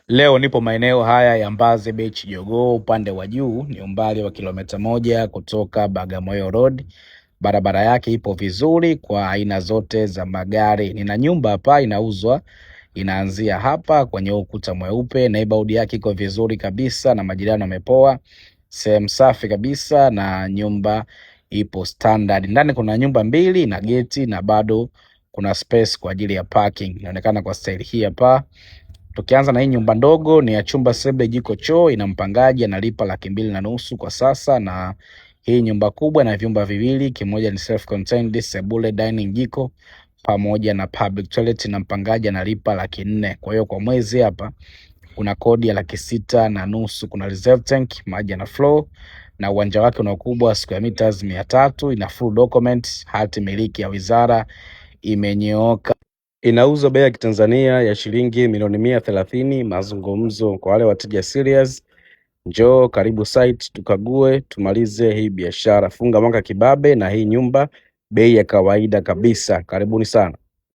Leo nipo maeneo haya ya Mbazze Beach Jogoo, upande wa juu. Ni umbali wa kilomita 1 kutoka Bagamoyo Road. Barabara yake ipo vizuri kwa aina zote za magari. Nina nyumba hapa inauzwa, inaanzia hapa kwenye ukuta mweupe. Neighborhood yake iko vizuri kabisa na majirani wamepoa. Sehemu safi kabisa na nyumba ipo standard. Ndani kuna nyumba mbili na geti na bado kuna space kwa ajili ya parking. Inaonekana kwa style hii hapa. Tukianza na hii nyumba ndogo, ni ya chumba sebule jiko choo, ina mpangaji analipa 2.5 kwa sasa. Na hii nyumba kubwa na vyumba viwili, kimoja ni self contained, sebule, dining, jiko pamoja na public toilet, na mpangaji analipa 400,000. Kwa hiyo kwa mwezi hapa kuna kodi ya 6.5. Kuna reserve tank, maji na floor, na uwanja wake una ukubwa square meters 300. Ina full document, hati miliki ya wizara, imenyooka. Inauzwa bei ya Kitanzania ya shilingi milioni 130. Mazungumzo kwa wale wateja serious. Njoo karibu site tukague, tumalize hii biashara. Funga mwaka kibabe na hii nyumba bei ya kawaida kabisa. Karibuni sana.